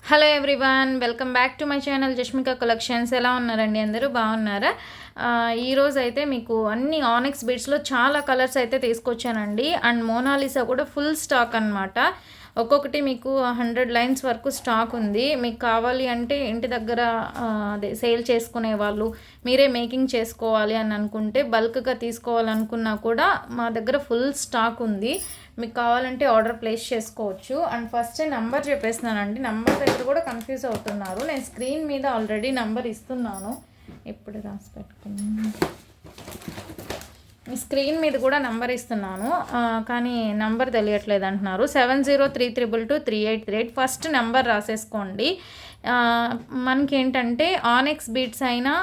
Hello everyone, welcome back to my channel Jashmika collections. ఎలా ఉన్నారండి? అందరూ బాగున్నారా? ఈరోజు అయితే మీకు అన్ని ఆనెక్స్ బీడ్స్లో చాలా కలర్స్ అయితే తీసుకొచ్చానండి. అండ్ మోనాలిసా కూడా ఫుల్ స్టాక్ అనమాట. ఒక్కొక్కటి మీకు 100 లైన్స్ వరకు స్టాక్ ఉంది. మీకు కావాలి అంటే ఇంటి దగ్గర అదే సేల్ చేసుకునే వాళ్ళు, మీరే మేకింగ్ చేసుకోవాలి అని అనుకుంటే, బల్క్గా తీసుకోవాలనుకున్నా కూడా మా దగ్గర ఫుల్ స్టాక్ ఉంది. మీకు కావాలంటే ఆర్డర్ ప్లేస్ చేసుకోవచ్చు. అండ్ ఫస్ట్ నెంబర్ చెప్పేస్తున్నానండి. నెంబర్ దగ్గర కూడా కన్ఫ్యూజ్ అవుతున్నారు. నేను స్క్రీన్ మీద ఆల్రెడీ నెంబర్ ఇస్తున్నాను, ఇప్పుడు రాసి పెట్టుకున్నాను. స్క్రీన్ మీద కూడా నెంబర్ ఇస్తున్నాను, కానీ నెంబర్ తెలియట్లేదు అంటున్నారు. 7033223838 ఫస్ట్ నెంబర్ రాసేసుకోండి. మనకి ఏంటంటే ఆనెక్స్ బీడ్స్ అయినా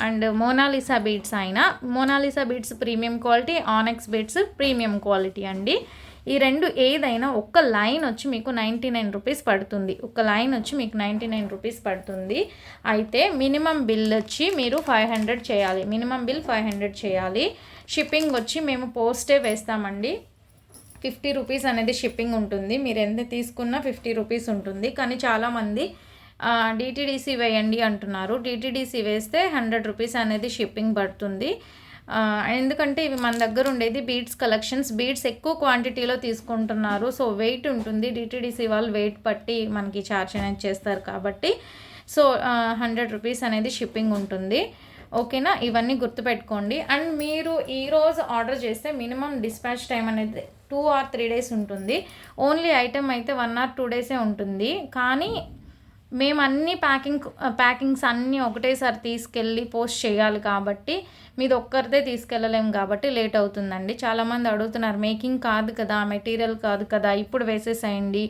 అండ్ మోనాలిసా బీడ్స్ అయినా, Mona Lisa beads premium quality, annex beads premium quality అండి. ఈ రెండు ఏదైనా ఒక్క లైన్ వచ్చి మీకు 99 రూపీస్ పడుతుంది. ఒక లైన్ వచ్చి మీకు 99 రూపీస్ పడుతుంది. అయితే మినిమం బిల్ వచ్చి మీరు 500 చేయాలి. మినిమం బిల్ 500 చేయాలి. షిప్పింగ్ వచ్చి మేము పోస్టే వేస్తామండి. 50 రూపీస్ అనేది షిప్పింగ్ ఉంటుంది. మీరు ఎంత తీసుకున్నా 50 రూపీస్ ఉంటుంది. కానీ చాలామంది డిటీడీసీ వేయండి అంటున్నారు. డిటీడీసీ వేస్తే 100 రూపీస్ అనేది షిప్పింగ్ పడుతుంది. ఎందుకంటే ఇవి మన దగ్గర ఉండేది బీడ్స్ కలెక్షన్స్. బీడ్స్ ఎక్కువ క్వాంటిటీలో తీసుకుంటున్నారు. సో వెయిట్ ఉంటుంది. డిటీడీసీ వాళ్ళు వెయిట్ పట్టి మనకి ఛార్జ్ అనేది చేస్తారు కాబట్టి సో 100 రూపీస్ అనేది షిప్పింగ్ ఉంటుంది. ఓకేనా? ఇవన్నీ గుర్తుపెట్టుకోండి. అండ్ మీరు ఈరోజు ఆర్డర్ చేస్తే మినిమం డిస్పాచ్ టైం అనేది 2 or 3 డేస్ ఉంటుంది. ఓన్లీ ఐటెం అయితే 1 or 2 డేసే ఉంటుంది. కానీ మేము అన్ని ప్యాకింగ్స్ అన్నీ ఒకటేసారి తీసుకెళ్ళి పోస్ట్ చేయాలి కాబట్టి మీది ఒక్కరిదే తీసుకెళ్ళలేము కాబట్టి లేట్ అవుతుందండి. చాలామంది అడుగుతున్నారు, మేకింగ్ కాదు కదా, మెటీరియల్ కాదు కదా, ఇప్పుడు వేసేసేయండి,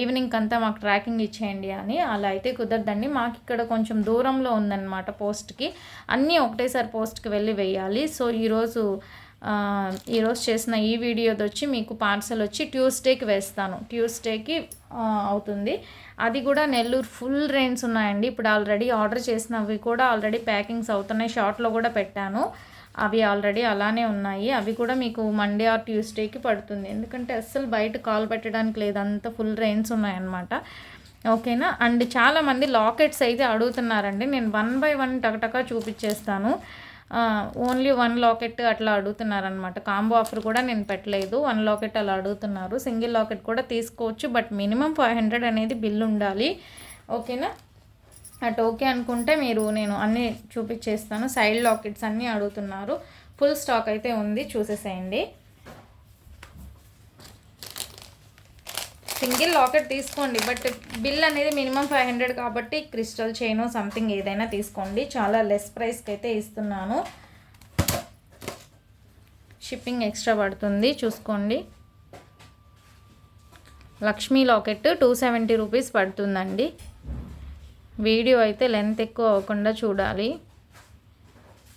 ఈవినింగ్ అంతా మాకు ట్రాకింగ్ ఇచ్చేయండి అని. అలా అయితే కుదరదండి. మాకు ఇక్కడ కొంచెం దూరంలో ఉందన్నమాట పోస్ట్కి. అన్నీ ఒకటేసారి పోస్ట్కి వెళ్ళి వేయాలి. సో ఈరోజు చేసిన ఈ వీడియోది వచ్చి మీకు పార్సల్ వచ్చి ట్యూస్డేకి వేస్తాను. ట్యూస్డేకి అవుతుంది. అది కూడా నెల్లూరు ఫుల్ రేంజ్ ఉన్నాయండి. ఇప్పుడు ఆల్రెడీ ఆర్డర్ చేసినవి కూడా ఆల్రెడీ ప్యాకింగ్స్ అవుతున్నాయి. షార్ట్లో కూడా పెట్టాను, అవి ఆల్రెడీ అలానే ఉన్నాయి. అవి కూడా మీకు మండే ఆర్ ట్యూస్డేకి పడుతుంది. ఎందుకంటే అస్సలు బయట కాల్ పెట్టడానికి లేదు, అంత ఫుల్ రేంజ్ ఉన్నాయన్నమాట. ఓకేనా? అండ్ చాలామంది లాకెట్స్ అయితే అడుగుతున్నారండి. నేను 1 by 1 టకటకా చూపించేస్తాను. ఓన్లీ 1 లాకెట్ అట్లా అడుగుతున్నారనమాట. కాంబో ఆఫర్ కూడా నేను పెట్టలేదు. 1 లాకెట్ అలా అడుగుతున్నారు. సింగిల్ లాకెట్ కూడా తీసుకోవచ్చు, బట్ మినిమం 500 అనేది బిల్ ఉండాలి. ఓకేనా? అటు ఓకే అనుకుంటే నేను అన్నీ చూపించేస్తాను. సైడ్ లాకెట్స్ అన్నీ అడుగుతున్నారు. ఫుల్ స్టాక్ అయితే ఉంది, చూసేసేయండి. సింగిల్ లాకెట్ తీసుకోండి, బట్ బిల్ అనేది మినిమం 500 కాబట్టి క్రిస్టల్ చైన్ సంథింగ్ ఏదైనా తీసుకోండి. చాలా లెస్ ప్రైస్కి అయితే ఇస్తున్నాను. షిప్పింగ్ ఎక్స్ట్రా పడుతుంది, చూసుకోండి. లక్ష్మీ లాకెట్ 270 రూపీస్ పడుతుందండి. వీడియో అయితే లెంత్ ఎక్కువ అవ్వకుండా చూడాలి.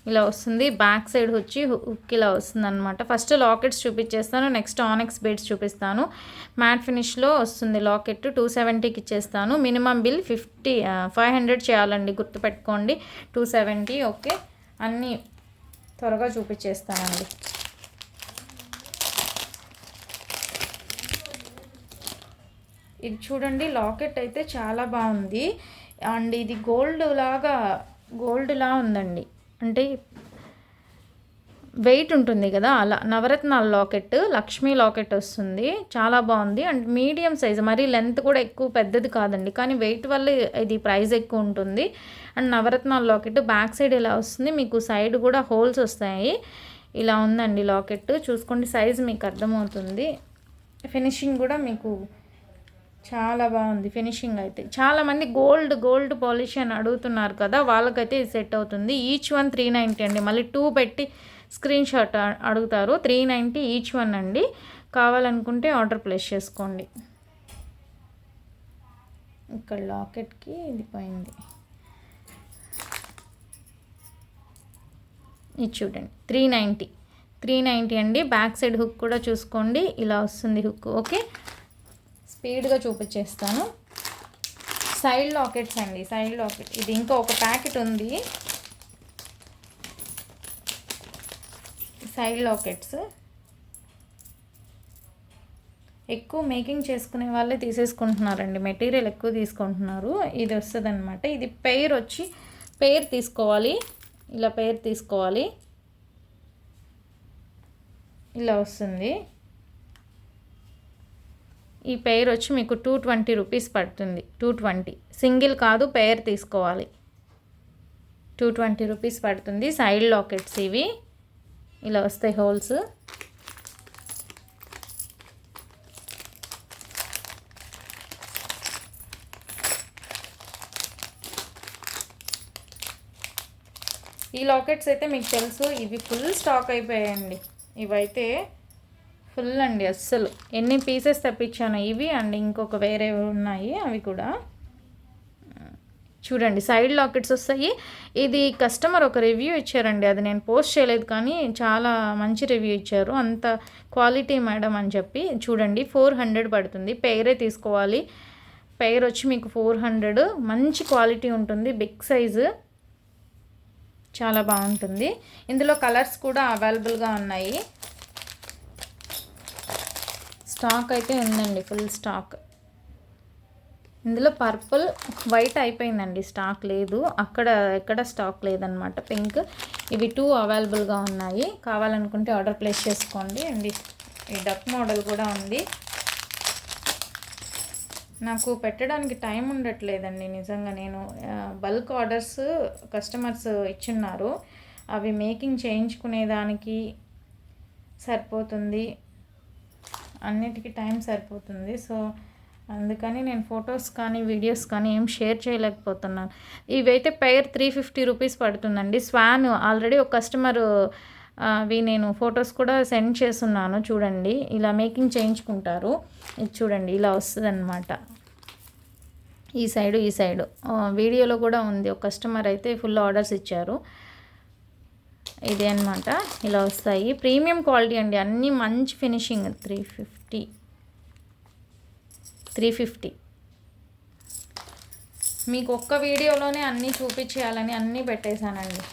ఇలా వస్తుంది. బ్యాక్ సైడ్ వచ్చి హుక్ ఇలా వస్తుంది అనమాట. ఫస్ట్ లాకెట్స్ చూపించేస్తాను, నెక్స్ట్ ఆనెక్స్ బీడ్స్ చూపిస్తాను. మ్యాట్ ఫినిష్లో వస్తుంది లాకెట్. 270కి ఇచ్చేస్తాను. మినిమం బిల్ 500 చేయాలండి, గుర్తుపెట్టుకోండి. 270. ఓకే, అన్నీ త్వరగా చూపించేస్తానండి. ఇది చూడండి, లాకెట్ అయితే చాలా బాగుంది. అండ్ ఇది గోల్డ్లా ఉందండి. అంటే వెయిట్ ఉంటుంది కదా, అలా నవరత్నాల లాకెట్, లక్ష్మీ లాకెట్ వస్తుంది. చాలా బాగుంది. అండ్ మీడియం సైజ్, మరీ లెంత్ కూడా ఎక్కువ పెద్దది కాదండి, కానీ వెయిట్ వల్ల ఇది ప్రైస్ ఎక్కువ ఉంటుంది. అండ్ నవరత్నాల లాకెట్ బ్యాక్ సైడ్ ఇలా వస్తుంది. మీకు సైడ్ కూడా హోల్స్ వస్తాయి. ఇలా ఉందండి లాకెట్. చూసుకోండి, సైజ్ మీకు అర్థమవుతుంది. ఫినిషింగ్ కూడా మీకు చాలా బాగుంది. ఫినిషింగ్ అయితే చాలామంది గోల్డ్ పాలిష్ అని అడుగుతున్నారు కదా, వాళ్ళకైతే ఇది సెట్ అవుతుంది. ఈచ్ వన్ 390 అండి. మళ్ళీ 2 పెట్టి స్క్రీన్ షాట్ అడుగుతారు. 390 ఈచ్ వన్ అండి. కావాలనుకుంటే ఆర్డర్ ప్లేస్ చేసుకోండి. ఇక్కడ లాకెట్కి ఇది పోయింది. ఇది చూడండి, 390 అండి. బ్యాక్ సైడ్ హుక్ కూడా చూసుకోండి, ఇలా వస్తుంది హుక్. ఓకే, స్పీడ్గా చూపించేస్తాను. సైడ్ లాకెట్స్ అండి, సైడ్ లాకెట్. ఇది ఇంకా ఒక ప్యాకెట్ ఉంది. సైడ్ లాకెట్స్ ఎక్కువ మేకింగ్ చేసుకునే వాళ్ళే తీసేసుకుంటున్నారండి, మెటీరియల్ ఎక్కువ తీసుకుంటున్నారు. ఇది వస్తుంది అనమాట. ఇది పెయిర్ తీసుకోవాలి, ఇలా పెయిర్ తీసుకోవాలి, ఇలా వస్తుంది. ఈ పెయిర్ వచ్చి మీకు 220 రూపీస్ పడుతుంది. 220 సింగిల్ కాదు, పెయిర్ తీసుకోవాలి. 220 రూపీస్ పడుతుంది. సైడ్ లాకెట్స్ ఇవి ఇలా వస్తాయి హోల్స్. ఈ లాకెట్స్ అయితే మీకు తెలుసు, ఇవి ఫుల్ స్టాక్ అయిపోయాయండి. ఇవైతే ఫుల్ అండి, అస్సలు ఎన్ని పీసెస్ తెప్పించాను ఇవి. అండ్ ఇంకొక వేరే ఉన్నాయి, అవి కూడా చూడండి. సైడ్ లాకెట్స్ వస్తాయి. ఇది కస్టమర్ ఒక రివ్యూ ఇచ్చారండి, అది నేను పోస్ట్ చేయలేదు కానీ చాలా మంచి రివ్యూ ఇచ్చారు. అంత క్వాలిటీ మేడం అని చెప్పి. చూడండి 400 పడుతుంది. పెయిరే తీసుకోవాలి. పెయిర్ వచ్చి మీకు 400. మంచి క్వాలిటీ ఉంటుంది, బిగ్ సైజు, చాలా బాగుంటుంది. ఇందులో కలర్స్ కూడా అవైలబుల్గా ఉన్నాయి. స్టాక్ అయితే ఉందండి, ఫుల్ స్టాక్. ఇందులో పర్పుల్, వైట్ అయిపోయిందండి, స్టాక్ లేదు. ఎక్కడ స్టాక్ లేదనమాట. పింక్, ఇవి 2 అవైలబుల్గా ఉన్నాయి. కావాలనుకుంటే ఆర్డర్ ప్లేస్ చేసుకోండి. అండ్ ఈ డక్ మోడల్ కూడా ఉంది. నాకు పెట్టడానికి టైం ఉండట్లేదండి నిజంగా. నేను బల్క్ ఆర్డర్స్ కస్టమర్స్ ఇచ్చున్నారు, అవి మేకింగ్ చేయించుకునేదానికి సరిపోతుంది, అన్నిటికీ టైం సరిపోతుంది. సో అందుకని నేను ఫొటోస్ కానీ వీడియోస్ కానీ ఏం షేర్ చేయలేకపోతున్నాను. ఇవైతే పెయిర్ 350 రూపీస్ పడుతుందండి. స్వాన్ ఆల్రెడీ ఒక కస్టమర్ అవి నేను ఫొటోస్ కూడా సెండ్ చేస్తున్నాను. చూడండి, ఇలా మేకింగ్ చేయించుకుంటారు. ఇది చూడండి, ఇలా వస్తుంది అనమాట. ఈ సైడు వీడియోలో కూడా ఉంది. ఒక కస్టమర్ అయితే ఫుల్ ఆర్డర్స్ ఇచ్చారు. ఇదే అనమాట, ఇలా వస్తాయి. ప్రీమియం క్వాలిటీ అండి, అన్నీ మంచి ఫినిషింగ్. 350 మీకు ఒక్క వీడియోలోనే అన్నీ చూపించేయాలని అన్నీ పెట్టేశానండి.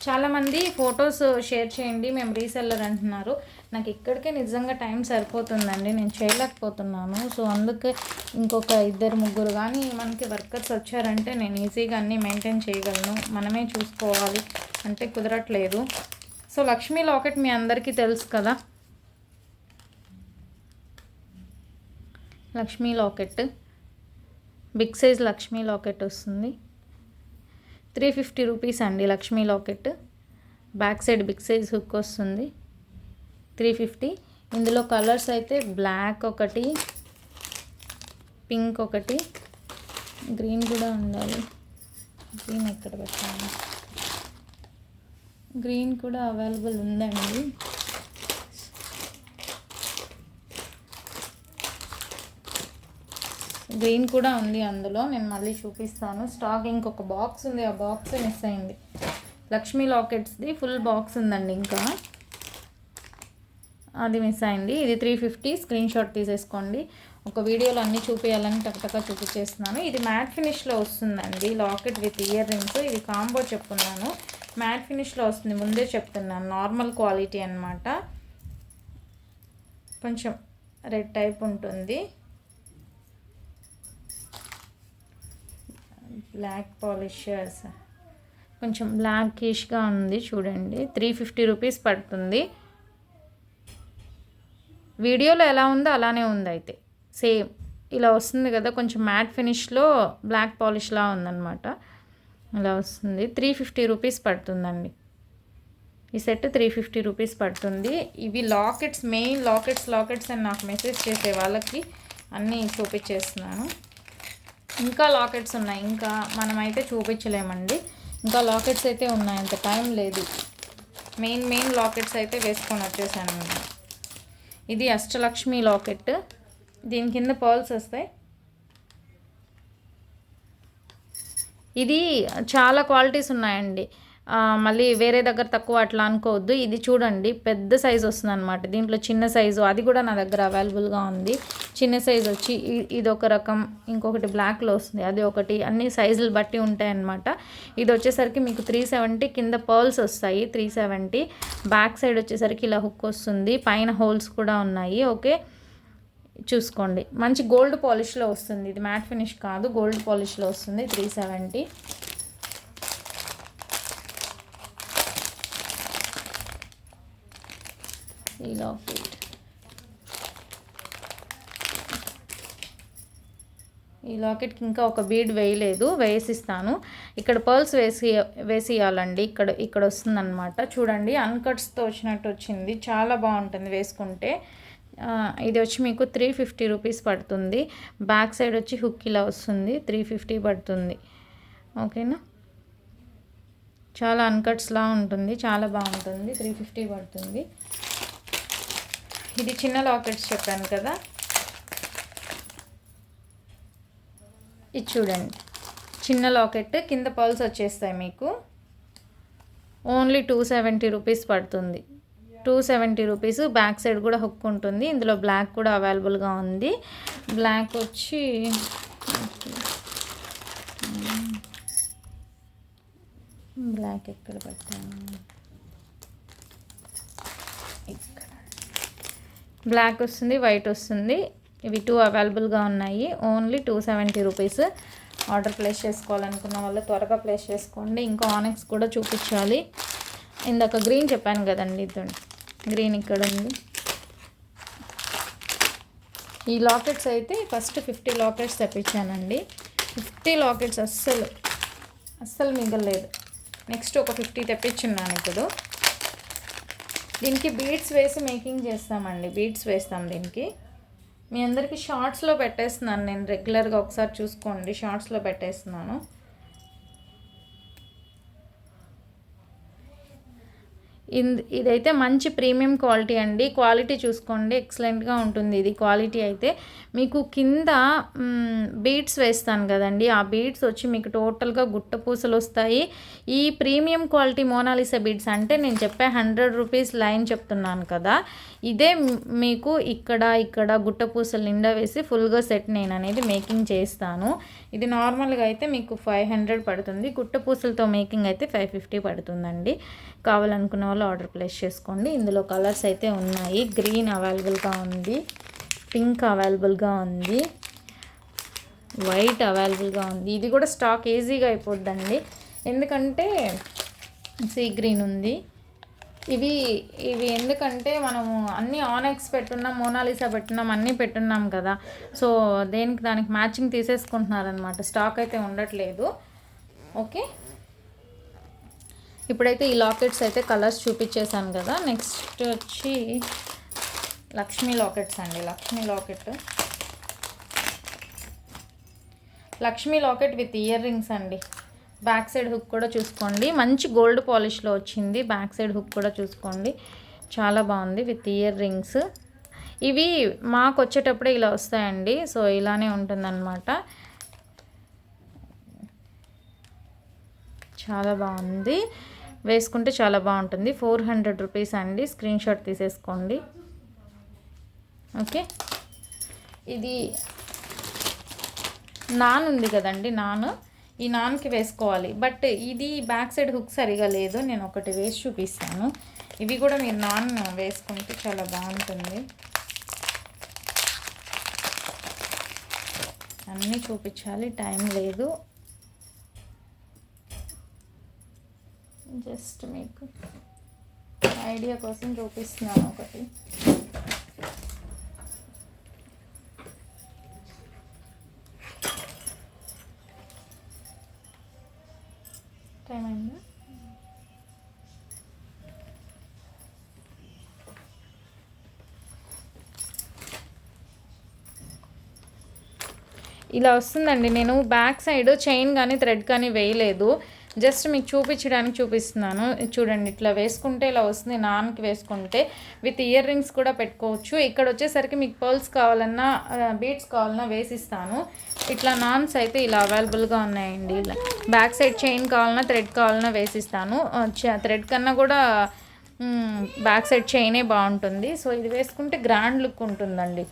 చాలామంది ఫొటోస్ షేర్ చేయండి, మేము రీసెల్లర్ అంటున్నారు. నాకు ఇక్కడికే నిజంగా టైం సరిపోతుందండి, నేను చేయలేకపోతున్నాను. సో అందుకే ఇంకొక 2-3 కానీ మనకి వర్కర్స్ వచ్చారంటే నేను ఈజీగా అన్నీ మెయింటైన్ చేయగలను. మనమే చూసుకోవాలి అంటే కుదరట్లేదు. సో లక్ష్మీ లాకెట్ మీ అందరికీ తెలుసు కదా, Lakshmi locket big size Lakshmi locket వస్తుంది. 350 రూపీస్ అండి Lakshmi locket. Back side big size hook వస్తుంది. 350. ఇందులో కలర్స్ అయితే బ్లాక్ ఒకటి, పింక్ ఒకటి, గ్రీన్ కూడా ఉండాలి. గ్రీన్ ఎక్కడ పెట్టాను, గ్రీన్ కూడా అవైలబుల్ ఉందండి. గ్రీన్ కూడా ఉంది అందులో, నేను మళ్ళీ చూపిస్తాను. స్టాక్ ఇంకొక బాక్స్ ఉంది, ఆ బాక్స్ మిస్ అయింది. లక్ష్మీ లాకెట్స్ది ఫుల్ బాక్స్ ఉందండి, ఇంకా అది మిస్ అయింది. ఇది 350. స్క్రీన్ షాట్ తీసేసుకోండి. ఒక వీడియోలో అన్నీ చూపించాలని టక్టక్గా చూపించేస్తున్నాను. ఇది మ్యాట్ ఫినిష్లో వస్తుందండి, లాకెట్ విత్ ఇయర్ రింగ్స్. ఇది కాంబో చెప్పుకున్నాను, మ్యాట్ ఫినిష్లో వస్తుంది, ముందే చెప్తున్నాను. నార్మల్ క్వాలిటీ అన్నమాట, కొంచెం రెడ్ టైప్ ఉంటుంది. బ్లాక్ పాలిషర్స్, కొంచెం బ్లాకిష్గా ఉంది చూడండి. 350 రూపీస్ పడుతుంది. వీడియోలో ఎలా ఉందో అలానే ఉంది, అయితే సేమ్ ఇలా వస్తుంది కదా, కొంచెం మ్యాట్ ఫినిష్లో బ్లాక్ పాలిష్లా ఉందన్నమాట. ఇలా వస్తుంది. 350 రూపీస్ పడుతుందండి ఈ సెట్. 350 రూపీస్ పడుతుంది. ఇవి లాకెట్స్, మెయిన్ లాకెట్స్ అని నాకు మెసేజ్ చేసే వాళ్ళకి అన్నీ చూపించేస్తున్నాను. ఇంకా లాకెట్స్ ఉన్నాయి, ఇంకా మనమైతే చూపించలేమండి. ఇంకా లాకెట్స్ అయితే ఉన్నాయి, అంత టైం లేదు. మెయిన్ లాకెట్స్ అయితే వేసుకొని వచ్చేసాను. ఇది అష్టలక్ష్మి లాకెట్, దీని కింద పర్ల్స్ వస్తాయి. ఇది చాలా క్వాలిటీస్ ఉన్నాయండి, మళ్ళీ వేరే దగ్గర తక్కువ అట్లా అనుకోవద్దు. ఇది చూడండి, పెద్ద సైజు వస్తుంది అనమాట. దీంట్లో చిన్న సైజు అది కూడా నా దగ్గర అవైలబుల్గా ఉంది. చిన్న సైజ్ వచ్చి ఇది ఒక రకం, ఇంకొకటి బ్లాక్లో వస్తుంది, అది ఒకటి, అన్ని సైజులు బట్టి ఉంటాయి అన్నమాట. ఇది వచ్చేసరికి మీకు 370, కింద పర్ల్స్ వస్తాయి 370. బ్యాక్ సైడ్ వచ్చేసరికి ఇలా హుక్ వస్తుంది, పైన హోల్స్ కూడా ఉన్నాయి. ఓకే, చూసుకోండి. మంచి గోల్డ్ పాలిష్లో వస్తుంది, ఇది మ్యాట్ ఫినిష్ కాదు, గోల్డ్ పాలిష్లో వస్తుంది. 370. ఈ లాకెట్, ఈ లాకెట్కి ఇంకా ఒక బీడ్ వేయలేదు, వేసిస్తాను. ఇక్కడ పర్ల్స్ వేసియాలండి. ఇక్కడ వస్తుందన్నమాట. చూడండి, అన్కట్స్తో వచ్చినట్టు వచ్చింది, చాలా బాగుంటుంది వేసుకుంటే. ఇది వచ్చి మీకు 350 రూపీస్ పడుతుంది. బ్యాక్ సైడ్ వచ్చి హుక్ ఇలా వస్తుంది, 350 పడుతుంది. ఓకేనా, చాలా అన్కట్స్లా ఉంటుంది, చాలా బాగుంటుంది. 350 పడుతుంది. ఇది చిన్న లాకెట్స్ చెప్పాను కదా, ఇది చూడండి, చిన్న లాకెట్, కింద పర్ల్స్ వచ్చేస్తాయి మీకు. ఓన్లీ 270 రూపీస్ పడుతుంది. 270 రూపీస్. బ్యాక్ సైడ్ కూడా హుక్ ఉంటుంది. ఇందులో బ్లాక్ కూడా అవైలబుల్గా ఉంది. బ్లాక్ వచ్చి బ్లాక్ ఎక్కడ పెట్టాను, ఇక్కడ బ్లాక్ వస్తుంది, వైట్ వస్తుంది. ఇవి 2 అవైలబుల్గా ఉన్నాయి. Only 270 rupees. ఆర్డర్ ప్లేస్ చేసుకోవాలనుకున్న వాళ్ళు త్వరగా ప్లేస్ చేసుకోండి. ఇంకా ఆనెక్స్ కూడా చూపించాలి. ఇందాక గ్రీన్ చెప్పాను కదండి, ఇదండి గ్రీన్ ఇక్కడ ఉంది. ఈ లాకెట్స్ అయితే ఫస్ట్ 50 లాకెట్స్ తెప్పించానండి. 50 లాకెట్స్ అస్సలు మిగలలేదు. నెక్స్ట్ ఒక 50 తెప్పించున్నాను ఇప్పుడు. దీనికి బీడ్స్ వేసి మేకింగ్ చేస్తామండి, బీడ్స్ వేస్తాం దీనికి. మీ అందరికీ షార్ట్స్లో పెట్టేస్తున్నాను నేను, రెగ్యులర్గా ఒకసారి చూసుకోండి, షార్ట్స్లో పెట్టేస్తున్నాను. ఇదైతే మంచి ప్రీమియం క్వాలిటీ అండి. క్వాలిటీ చూసుకోండి, ఎక్సలెంట్గా ఉంటుంది ఇది క్వాలిటీ అయితే. మీకు కింద బీడ్స్ వేస్తాను కదండి, ఆ బీడ్స్ వచ్చి మీకు టోటల్గా గుట్ట పూసలు వస్తాయి. ఈ ప్రీమియం క్వాలిటీ మోనాలిసా బీడ్స్ అంటే నేను చెప్పే 100 రూపీస్ లైన్ చెప్తున్నాను కదా, ఇదే మీకు ఇక్కడ గుట్ట పూసలు నిండా వేసి ఫుల్గా సెట్ నేను అనేది మేకింగ్ చేస్తాను. ఇది నార్మల్గా అయితే మీకు 500 పడుతుంది, గుట్ట పూసలతో మేకింగ్ అయితే 550 పడుతుందండి. కావాలనుకున్న వాళ్ళు ఆర్డర్ ప్లేస్ చేసుకోండి. ఇందులో కలర్స్ అయితే ఉన్నాయి. గ్రీన్ అవైలబుల్గా ఉంది, పింక్ అవైలబుల్గా ఉంది, వైట్ అవైలబుల్గా ఉంది. ఇది కూడా స్టాక్ ఈజీగా అయిపోద్దండి, ఎందుకంటే సీ గ్రీన్ ఉంది. ఇవి ఎందుకంటే మనము అన్నీ ఆనెక్స్ పెట్టున్నాం, మోనాలిసా పెట్టున్నాం, అన్నీ పెట్టున్నాం కదా, సో దానికి మ్యాచింగ్ తీసేసుకుంటున్నారనమాట. స్టాక్ అయితే ఉండట్లేదు. ఓకే, ఇప్పుడైతే ఈ లాకెట్స్ అయితే కలర్స్ చూపించేశాను కదా. నెక్స్ట్ వచ్చి లక్ష్మీ లాకెట్స్ అండి. Lakshmi locket with ear rings అండి. బ్యాక్ సైడ్ హుక్ కూడా చూసుకోండి, మంచి గోల్డ్ పాలిష్లో వచ్చింది. బ్యాక్ సైడ్ హుక్ కూడా చూసుకోండి, చాలా బాగుంది, విత్ ఇయర్ రింగ్స్. ఇవి మాకు వచ్చేటప్పుడే ఇలా వస్తాయండి, సో ఇలానే ఉంటుందన్నమాట. చాలా బాగుంది, వేసుకుంటే చాలా బాగుంటుంది. 400 రూపీస్ అండి, స్క్రీన్ షాట్ తీసేసుకోండి. ఓకే, ఇది నాన్ ఉంది కదండి, ఈ నాన్కి వేసుకోవాలి, బట్ ఇది బ్యాక్ సైడ్ హుక్ సరిగా లేదు. నేను ఒకటి వేసి చూపిస్తాను. ఇవి కూడా మీరు నాన్ వేసుకుంటే చాలా బాగుంటుంది. అన్నీ చూపించాలి, టైం లేదు. జస్ట్ మీకు ఐడియా కోసం చూపిస్తున్నాను ఒకటి. టైం అయిందా? ఇలా వస్తుందండి. నేను బ్యాక్ సైడ్ చైన్ కానీ థ్రెడ్ కానీ వేయలేదు, జస్ట్ మీకు చూపించడానికి చూపిస్తున్నాను. చూడండి, ఇట్లా వేసుకుంటే ఇలా వస్తుంది. నాన్కి వేసుకుంటే విత్ ఇయర్ రింగ్స్ కూడా పెట్టుకోవచ్చు. ఇక్కడ వచ్చేసరికి మీకు పర్ల్స్ కావాలన్నా బీడ్స్ కావాలన్నా వేసిస్తాను. ఇట్లా నాన్స్ అయితే ఇలా అవైలబుల్గా ఉన్నాయండి. ఇలా బ్యాక్ సైడ్ చైన్ కావాలన్నా థ్రెడ్ కావాలన్నా వేసిస్తాను. థ్రెడ్ కన్నా కూడా బ్యాక్ సైడ్ చైనే బాగుంటుంది. సో ఇది వేసుకుంటే గ్రాండ్ లుక్ ఉంటుందండి.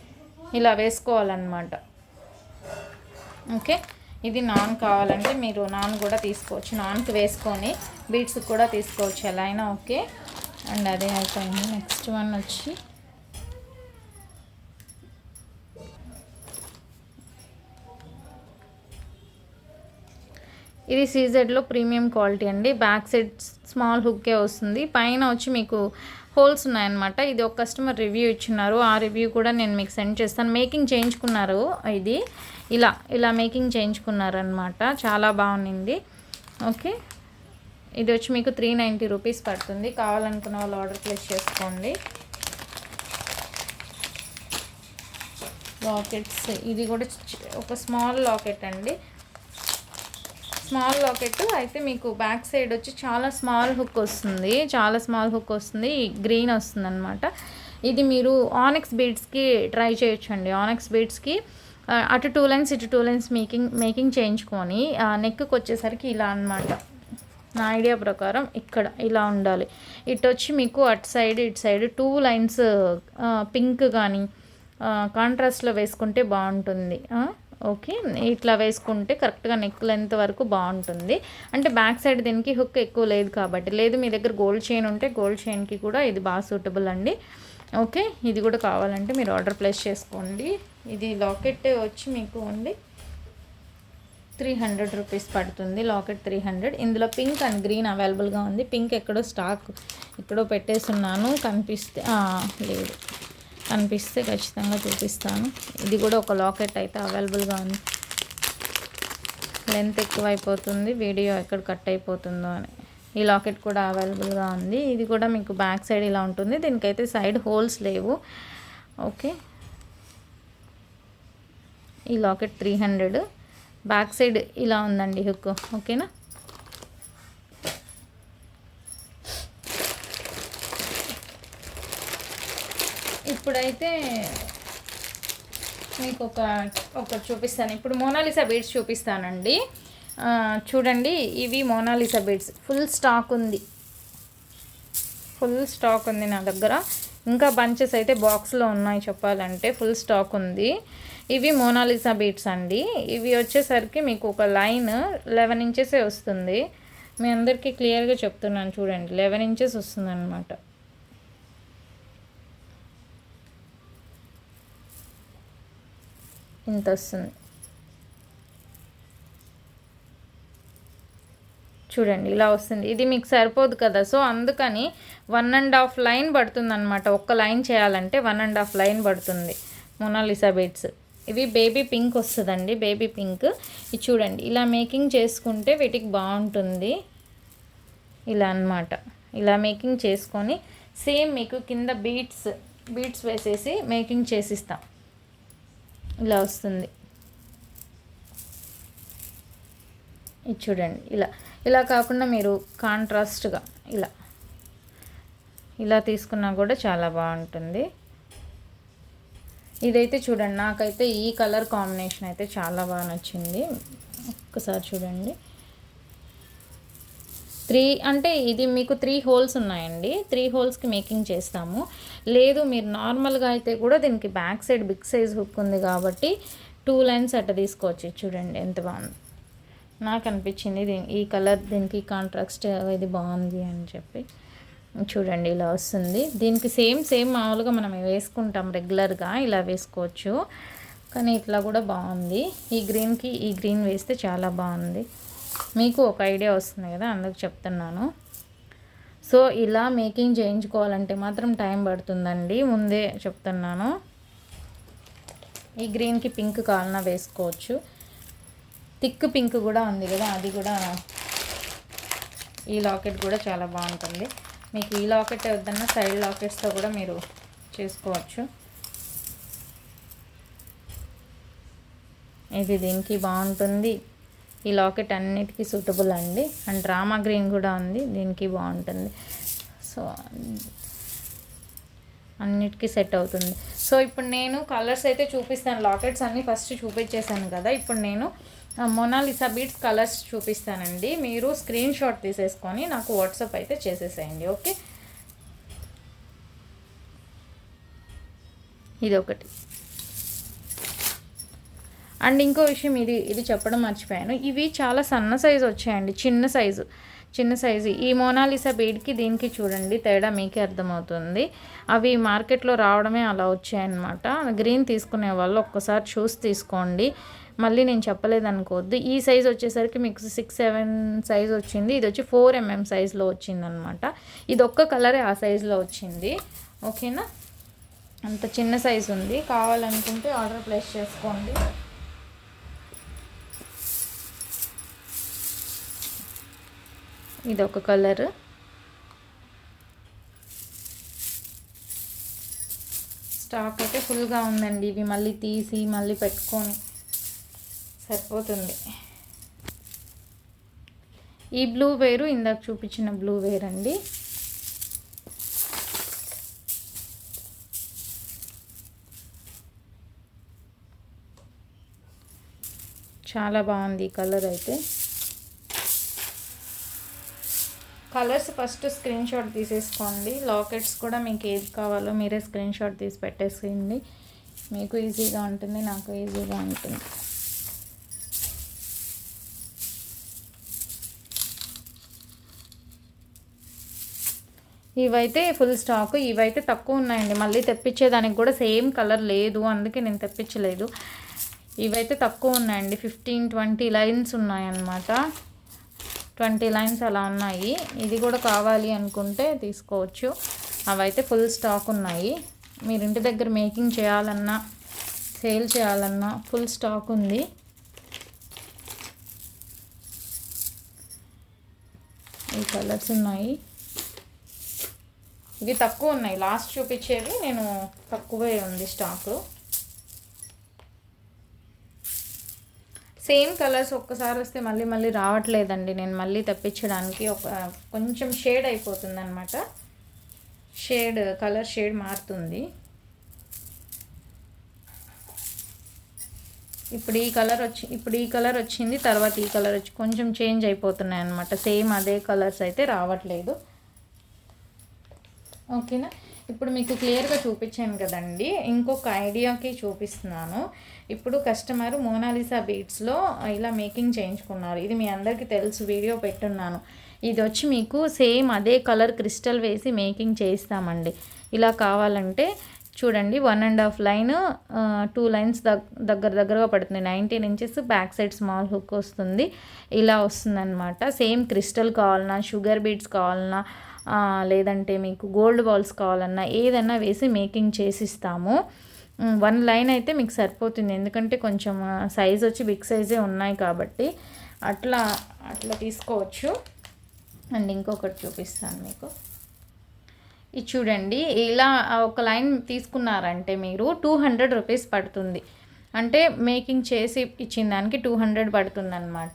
ఇలా వేసుకోవాలన్నమాట. ఓకే, ఇది నాన్ కావాలంటే మీరు నాన్ కూడా తీసుకోవచ్చు, నాన్కి వేసుకొని బీడ్స్ కూడా తీసుకోవచ్చు, ఎలా అయినా ఓకే. అండ్ అదే అయిపోయింది. నెక్స్ట్ వన్ వచ్చి ఇది సీజెడ్లో ప్రీమియం క్వాలిటీ అండి. బ్యాక్ సైడ్ స్మాల్ హుక్కే వస్తుంది, పైన వచ్చి మీకు హోల్స్ ఉన్నాయన్నమాట. ఇది ఒక కస్టమర్ రివ్యూ ఇచ్చినారు, ఆ రివ్యూ కూడా నేను మీకు సెండ్ చేస్తాను. మేకింగ్ చేయించుకున్నారు, ఇది ఇలా మేకింగ్ చేయించుకున్నారనమాట, చాలా బాగుంది. ఓకే, ఇది వచ్చి మీకు 390 రూపీస్ పడుతుంది. కావాలనుకున్న వాళ్ళు ఆర్డర్ ప్లేస్ చేసుకోండి. లాకెట్స్, ఇది కూడా ఒక స్మాల్ లాకెట్ అండి, స్మాల్ లాకెట్ అయితే మీకు బ్యాక్ సైడ్ వచ్చి చాలా స్మాల్ హుక్ వస్తుంది, గ్రీన్ వస్తుంది అనమాట. ఇది మీరు ఆనెక్స్ బీడ్స్కి ట్రై చేయొచ్చండి. ఆనెక్స్ బీడ్స్కి అటు 2 లైన్స్ ఇటు 2 లైన్స్ మేకింగ్ చేయించుకొని నెక్కి వచ్చేసరికి ఇలా అనమాట. నా ఐడియా ప్రకారం ఇక్కడ ఇలా ఉండాలి. ఇటు వచ్చి మీకు అటు సైడ్ ఇటు సైడ్ 2 లైన్స్ పింక్ కానీ కాంట్రాస్ట్లో వేసుకుంటే బాగుంటుంది. ఓకే, ఇట్లా వేసుకుంటే కరెక్ట్గా నెక్ లెంత్ వరకు బాగుంటుంది. అంటే బ్యాక్ సైడ్ దీనికి హుక్ ఎక్కువ లేదు కాబట్టి. లేదు మీ దగ్గర గోల్డ్ చైన్ ఉంటే గోల్డ్ చైన్కి కూడా ఇది బాగా సూటబుల్ అండి. ఓకే, ఇది కూడా కావాలంటే మీరు ఆర్డర్ ప్లేస్ చేసుకోండి. ఇది లాకెట్ వచ్చి మీకు ఓన్లీ 300 రూపీస్ పడుతుంది. లాకెట్ 300. ఇందులో పింక్ అండ్ గ్రీన్ అవైలబుల్గా ఉంది. పింక్ ఎక్కడో స్టాక్ ఎక్కడో పెట్టేస్తున్నాను, లేదు, కనిపిస్తే ఖచ్చితంగా చూపిస్తాను. ఇది కూడా ఒక లాకెట్ అయితే అవైలబుల్గా ఉంది. లెంత్ ఎక్కువ అయిపోతుంది, వీడియో ఎక్కడ కట్ అయిపోతుందో అని. ఈ లాకెట్ కూడా అవైలబుల్గా ఉంది. ఇది కూడా మీకు బ్యాక్ సైడ్ ఇలా ఉంటుంది, దీనికైతే సైడ్ హోల్స్ లేవు. ఓకే, ఈ లాకెట్ 300. బ్యాక్ సైడ్ ఇలా ఉందండి హుక్. ఓకేనా, ఇప్పుడైతే మీకు ఒక చూపిస్తాను. ఇప్పుడు మోనాలిసా బీడ్స్ చూపిస్తానండి. చూడండి, ఇవి మోనాలిసా బీడ్స్. ఫుల్ స్టాక్ ఉంది నా దగ్గర. ఇంకా బంచెస్ అయితే బాక్స్లో ఉన్నాయి, చెప్పాలంటే ఫుల్ స్టాక్ ఉంది. ఇవి మోనాలిసా బీడ్స్ అండి. ఇవి వచ్చేసరికి మీకు ఒక లైన్ 11 ఇంచెసే వస్తుంది. మీ అందరికీ క్లియర్గా చెప్తున్నాను చూడండి, 11 ఇంచెస్ వస్తుంది అనమాట. ఇంత వస్తుంది చూడండి, ఇలా వస్తుంది. ఇది మీకు సరిపోదు కదా, సో అందుకని 1.5 లైన్ పడుతుంది అనమాట. ఒక్క లైన్ చేయాలంటే 1.5 లైన్ పడుతుంది మోనాలిసా బీడ్స్. ఇవి బేబీ పింక్ వస్తుందండి, బేబీ పింక్. ఇది చూడండి, ఇలా మేకింగ్ చేసుకుంటే వీటికి బాగుంటుంది. ఇలా అన్నమాట, ఇలా మేకింగ్ చేసుకొని సేమ్ మీకు కింద బీడ్స్ వేసేసి మేకింగ్ చేసిస్తాం. ఇలా వస్తుంది. ఇది చూడండి, ఇలా కాకుండా మీరు కాంట్రాస్ట్గా ఇలా తీసుకున్నా కూడా చాలా బాగుంటుంది. ఇదైతే చూడండి, నాకైతే ఈ కలర్ కాంబినేషన్ అయితే చాలా బాగా నచ్చింది. ఒక్కసారి చూడండి, 3 అంటే ఇది మీకు 3 హోల్స్ ఉన్నాయండి. 3 హోల్స్కి మేకింగ్ చేస్తాము. లేదు మీరు నార్మల్గా అయితే కూడా దీనికి back side big size hook ఉంది కాబట్టి 2 లైన్స్ అట్ట తీసుకోవచ్చు. చూడండి ఎంత బాగుంది, నాకు అనిపించింది ఈ కలర్ దీనికి కాంట్రాస్ట్ ఇది బాగుంది అని చెప్పి. చూడండి, ఇలా వస్తుంది. దీనికి సేమ్ మామూలుగా మనం వేసుకుంటాం రెగ్యులర్గా, ఇలా వేసుకోవచ్చు. కానీ ఇట్లా కూడా బాగుంది. ఈ గ్రీన్కి ఈ గ్రీన్ వేస్తే చాలా బాగుంది. మీకు ఒక ఐడియా వస్తుంది కదా, అందుకు చెప్తున్నాను. సో ఇలా మేకింగ్ చేయించుకోవాలంటే మాత్రం టైం పడుతుందండి, ముందే చెప్తున్నాను. ఈ గ్రీన్కి పింక్ కావాలన్నా వేసుకోవచ్చు. థిక్ పింక్ కూడా ఉంది కదా, అది కూడా. ఈ లాకెట్ కూడా చాలా బాగుంటుంది. మీకు ఈ లాకెట్ వద్దన్నా సైడ్ లాకెట్స్తో కూడా మీరు చేసుకోవచ్చు. ఇది దీనికి బాగుంటుంది. ఈ లాకెట్ అన్నిటికీ సూటబుల్ అండి. అండ్ రామా గ్రీన్ కూడా ఉంది, దీనికి బాగుంటుంది. సో అన్నిటికీ సెట్ అవుతుంది. సో ఇప్పుడు నేను కలర్స్ అయితే చూపిస్తాను. లాకెట్స్ అన్నీ ఫస్ట్ చూపించేసాను కదా, ఇప్పుడు నేను మోనాలిసా బీడ్స్ కలర్స్ చూపిస్తానండి. మీరు స్క్రీన్ షాట్ తీసేసుకొని నాకు వాట్సాప్ అయితే చేసేసేయండి. ఓకే, ఇది ఒకటి, అండ్ ఇంకో విషయం ఇది చెప్పడం మర్చిపోయాను, ఇవి చాలా సన్న సైజు వచ్చాయండి, చిన్న సైజు. ఈ మోనాలిసా బీడ్కి దీనికి చూడండి తేడా మీకే అర్థమవుతుంది. అవి మార్కెట్లో రావడమే అలా వచ్చాయన్నమాట. గ్రీన్ తీసుకునే వాళ్ళు ఒక్కసారి చూసి తీసుకోండి, మళ్ళీ నేను చెప్పలేదు అనుకోవద్దు. ఈ సైజ్ వచ్చేసరికి మీకు 6-7 సైజ్ వచ్చింది, ఇది వచ్చి 4mm సైజులో వచ్చిందనమాట. ఇది ఒక్క కలరే ఆ సైజులో వచ్చింది. ఓకేనా, అంత చిన్న సైజు ఉంది. కావాలనుకుంటే ఆర్డర్ ప్లేస్ చేసుకోండి. ఇది ఒక కలర్, స్టాక్ అయితే ఫుల్గా ఉందండి. ఇవి మళ్ళీ తీసి మళ్ళీ పెట్టుకొని సరిపోతుంది. ఈ బ్లూ వేరు ఇందాక చూపించిన బ్లూ వేర్ అండి. చాలా బాగుంది ఈ కలర్ అయితే. కలర్స్ ఫస్ట్ స్క్రీన్ షాట్ తీసేసుకోండి. లాకెట్స్ కూడా మీకు ఏది కావాలో మీరే స్క్రీన్ షాట్ తీసి పెట్టేసేయండి, మీకు ఈజీగా ఉంటుంది, నాకు ఈజీగా ఉంటుంది. ఇవైతే ఫుల్ స్టాక్, ఇవైతే తక్కువ ఉన్నాయండి. మళ్ళీ తెప్పించేదానికి కూడా సేమ్ కలర్ లేదు, అందుకే నేను తెప్పించలేదు. ఇవైతే తక్కువ ఉన్నాయండి, 15-20 లైన్స్ ఉన్నాయన్నమాట. 20 లైన్స్ అలా ఉన్నాయి. ఇది కూడా కావాలి అనుకుంటే తీసుకోవచ్చు. అవైతే ఫుల్ స్టాక్ ఉన్నాయి. మీరు ఇంటి దగ్గర మేకింగ్ చేయాలన్నా సేల్ చేయాలన్నా ఫుల్ స్టాక్ ఉంది. ఈ కలర్స్ ఉన్నాయి, ఇవి తక్కువ ఉన్నాయి. లాస్ట్ చూపించేవి నేను తక్కువే ఉంది స్టాకు. సేమ్ కలర్స్ ఒక్కసారి వస్తే మళ్ళీ రావట్లేదండి. నేను మళ్ళీ తెప్పించడానికి కొంచెం షేడ్ అయిపోతుంది అనమాట, కలర్ షేడ్ మారుతుంది. ఇప్పుడు ఈ కలర్ వచ్చింది, తర్వాత ఈ కలర్ వచ్చి కొంచెం చేంజ్ అయిపోతున్నాయి అనమాట. సేమ్ అదే కలర్స్ అయితే రావట్లేదు. ఓకేనా, ఇప్పుడు మీకు క్లియర్గా చూపించాను కదండి. ఇంకొక ఐడియాకి చూపిస్తున్నాను. ఇప్పుడు కస్టమర్ మోనాలిసా బీడ్స్లో ఇలా మేకింగ్ చేయించుకున్నారు. ఇది మీ అందరికీ తెలుసు, వీడియో పెట్టున్నాను. ఇది వచ్చి మీకు సేమ్ అదే కలర్ క్రిస్టల్ వేసి మేకింగ్ చేయిస్తామండి. ఇలా కావాలంటే చూడండి, 1.5 లైన్ 2 లైన్స్ దగ్గరగా పడుతుంది. 19 inches back side small hook వస్తుంది. ఇలా వస్తుందన్నమాట. సేమ్ క్రిస్టల్ కావాలన్నా, షుగర్ బీడ్స్ కావాలన్నా, లేదంటే మీకు గోల్డ్ బాల్స్ కావాలన్నా ఏదన్నా వేసి మేకింగ్ చేసిస్తాము. 1 లైన్ అయితే మీకు సరిపోతుంది, ఎందుకంటే కొంచెం సైజ్ వచ్చి బిగ్ సైజే ఉన్నాయి కాబట్టి అట్లా తీసుకోవచ్చు. అండ్ ఇంకొకటి చూపిస్తాను మీకు. ఇది చూడండి, ఇలా ఒక లైన్ తీసుకున్నారంటే మీరు 200 రూపీస్ పడుతుంది. అంటే మేకింగ్ చేసి ఇచ్చిన దానికి 200 పడుతుంది అనమాట.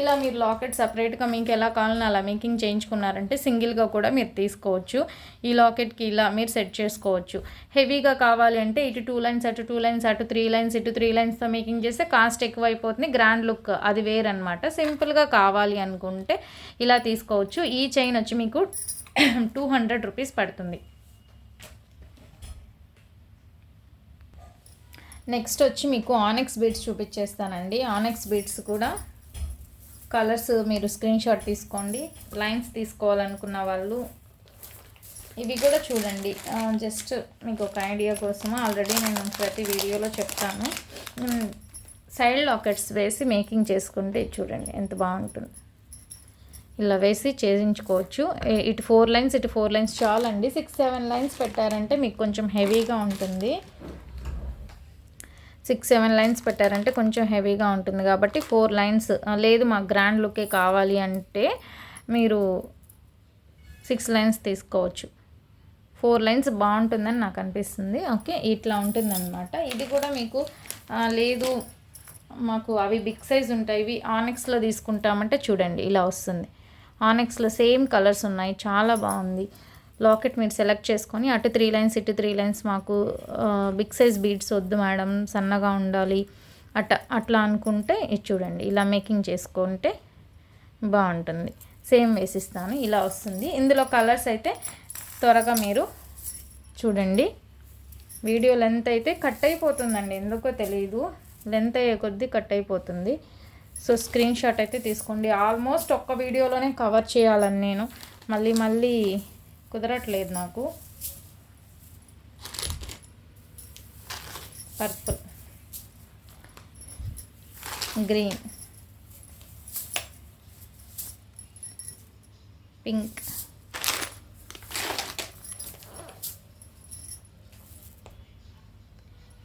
ఇలా మీరు లాకెట్ సపరేట్గా మీకు ఎలా కావాలని అలా మేకింగ్ చేయించుకున్నారంటే సింగిల్గా కూడా మీరు తీసుకోవచ్చు. ఈ లాకెట్కి ఇలా మీరు సెట్ చేసుకోవచ్చు. హెవీగా కావాలి అంటే ఇటు 2 లైన్స్ అటు 2 లైన్స్ అటు 3 లైన్స్ ఇటు 3 లైన్స్తో మేకింగ్ చేస్తే కాస్ట్ ఎక్కువ అయిపోతుంది, గ్రాండ్ లుక్ అది వేరనమాట. సింపుల్గా కావాలి అనుకుంటే ఇలా తీసుకోవచ్చు. ఈ చైన్ వచ్చి మీకు 200 రూపీస్ పడుతుంది. నెక్స్ట్ వచ్చి మీకు ఆనెక్స్ బీడ్స్ చూపించేస్తానండి. ఆనెక్స్ బీడ్స్ కూడా కలర్స్ మీరు స్క్రీన్ షాట్ తీసుకోండి. లైన్స్ తీసుకోవాలనుకున్న వాళ్ళు ఇవి కూడా చూడండి, జస్ట్ మీకు ఒక ఐడియా కోసం. ఆల్రెడీ నేను ప్రతి వీడియోలో చెప్తాను. సైడ్ లాకెట్స్ వేసి మేకింగ్ చేసుకుంటే చూడండి ఎంత బాగుంటుంది. ఇలా వేసి చేయించుకోవచ్చు. ఇటు 4 లైన్స్ ఇటు 4 లైన్స్ చాలండి. 6-7 లైన్స్ పెట్టారంటే మీకు కొంచెం హెవీగా ఉంటుంది. 6-7 లైన్స్ పెట్టారంటే కొంచెం హెవీగా ఉంటుంది కాబట్టి 4 లైన్స్ లేదు మాకు గ్రాండ్ లుకే కావాలి అంటే మీరు 6 లైన్స్ తీసుకోవచ్చు. 4 లైన్స్ బాగుంటుందని నాకు అనిపిస్తుంది. ఓకే, ఇట్లా ఉంటుందన్నమాట. ఇది కూడా మీకు లేదు మాకు అవి బిగ్ సైజ్ ఉంటాయి, ఇవి ఆనెక్స్లో తీసుకుంటామంటే చూడండి ఇలా వస్తుంది. ఆనెక్స్లో సేమ్ కలర్స్ ఉన్నాయి, చాలా బాగుంది. లాకెట్ మీరు సెలెక్ట్ చేసుకొని అటు 3 లైన్స్ ఇటు 3 లైన్స్ మాకు బిగ్ సైజ్ బీడ్స్ వద్దు మేడం, సన్నగా ఉండాలి అట్లా అనుకుంటే ఇది చూడండి ఇలా మేకింగ్ చేసుకుంటే బాగుంటుంది. సేమ్ వేసిస్తాను, ఇలా వస్తుంది. ఇందులో కలర్స్ అయితే త్వరగా మీరు చూడండి. వీడియో లెంత్ అయితే కట్ అయిపోతుందండి, ఎందుకో తెలియదు. లెంత్ అయ్యే కొద్దీ కట్ అయిపోతుంది. సో స్క్రీన్ షాట్ అయితే తీసుకోండి. ఆల్మోస్ట్ ఒక్క వీడియోలోనే కవర్ చేయాలని నేను మళ్ళీ కుదరట్లేదు నాకు. పర్పుల్, గ్రీన్, పింక్,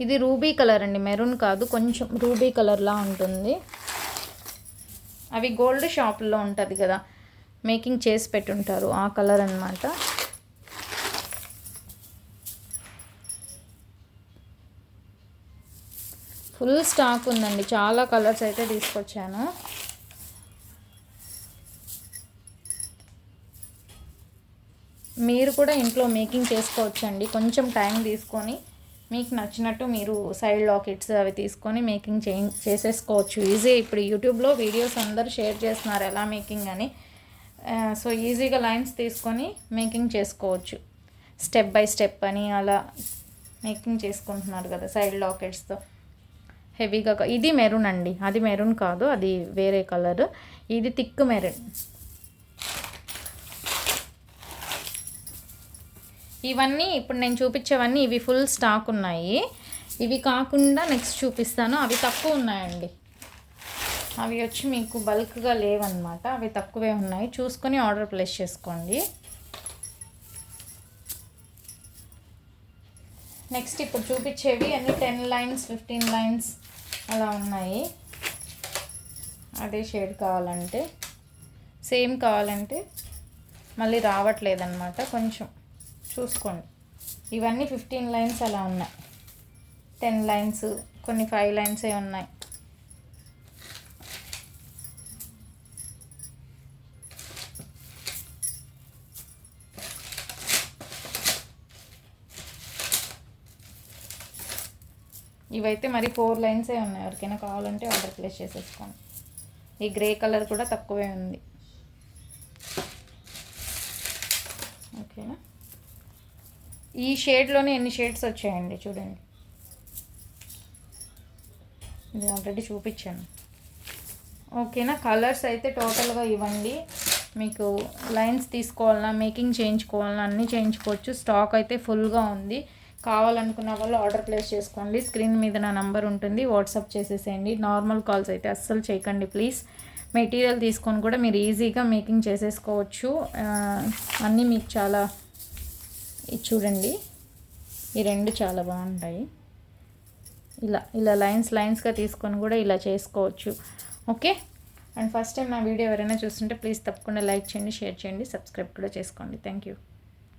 ఇది రూబీ కలర్ అండి, మెరూన్ కాదు, కొంచెం రూబీ కలర్లా ఉంటుంది. అవి గోల్డ్ షాపుల్లో ఉంటుంది కదా, మేకింగ్ చేసి పెట్టుంటారు, ఆ కలర్ అన్నమాట. ఫుల్ స్టాక్ ఉందండి, చాలా కలర్స్ అయితే తీసుకొచ్చాను. మీరు కూడా ఇంట్లో మేకింగ్ చేసుకోవచ్చండి, కొంచెం టైం తీసుకొని మీకు నచ్చినట్టు మీరు సైడ్ లాకెట్స్ అవి తీసుకొని మేకింగ్ చేసేసుకోవచ్చు ఈజీ. ఇప్పుడు యూట్యూబ్లో వీడియోస్ అందరూ షేర్ చేస్తున్నారు ఎలా మేకింగ్ అని. సో ఈజీగా లైన్స్ తీసుకొని మేకింగ్ చేసుకోవచ్చు, స్టెప్ బై స్టెప్ అని అలా మేకింగ్ చేసుకుంటున్నారు కదా సైడ్ లాకెట్స్తో హెవీగా. ఇది మెరూన్ అండి, అది మెరూన్ కాదు, అది వేరే కలర్. ఇది థిక్ మెరూన్. ఇవన్నీ ఇప్పుడు నేను చూపించేవన్నీ ఇవి ఫుల్ స్టాక్ ఉన్నాయి. ఇవి కాకుండా నెక్స్ట్ చూపిస్తాను, అవి తక్కువ ఉన్నాయండి. అవి వచ్చి మీకు బల్క్గా లేవన్నమాట, అవి తక్కువే ఉన్నాయి, చూసుకొని ఆర్డర్ ప్లేస్ చేసుకోండి. నెక్స్ట్ ఇప్పుడు చూపించేవి అన్ని 10 లైన్స్ 15 లైన్స్ అలా ఉన్నాయి. అదే షేడ్ కావాలంటే, సేమ్ కావాలంటే మళ్ళీ రావట్లేదన్నమాట, కొంచెం చూసుకోండి. ఇవన్నీ 15 లైన్స్ అలా ఉన్నాయి, 10 లైన్స్, కొన్ని 5 లైన్సే ఉన్నాయి. ఇవైతే మరి 4 లైన్సే ఉన్నాయి, ఎవరికైనా కావాలంటే ఆర్డర్ ప్లేస్ చేసేసుకోండి. ఈ గ్రే కలర్ కూడా తక్కువే ఉంది. ఓకేనా, ఈ షేడ్లోనే ఎన్ని షేడ్స్ వచ్చాయండి చూడండి, ఇది ఆల్రెడీ చూపించాను. ఓకేనా, కలర్స్ అయితే టోటల్గా ఇవ్వండి. మీకు లైన్స్ తీసుకోవాలన్నా మేకింగ్ చేయించుకోవాలన్నా అన్నీ చేయించుకోవచ్చు. స్టాక్ అయితే ఫుల్గా ఉంది. కావాలనుకున్న వాళ్ళు ఆర్డర్ ప్లేస్ చేసుకోండి. స్క్రీన్ మీద నా నంబర్ ఉంటుంది, వాట్సాప్ చేసేసేయండి. నార్మల్ కాల్స్ అయితే అస్సలు చేయకండి ప్లీజ్. మెటీరియల్ తీసుకొని కూడా మీరు ఈజీగా మేకింగ్ చేసేసుకోవచ్చు. అన్నీ మీకు చాలా, ఇది చూడండి, ఈ రెండు చాలా బాగుంటాయి. ఇలా లైన్స్గా తీసుకొని కూడా ఇలా చేసుకోవచ్చు. ఓకే, అండ్ ఫస్ట్ టైం నా వీడియో ఎవరైనా చూస్తుంటే ప్లీజ్ తప్పకుండా లైక్ చేయండి, షేర్ చేయండి, సబ్స్క్రైబ్ కూడా చేసుకోండి. Thank you.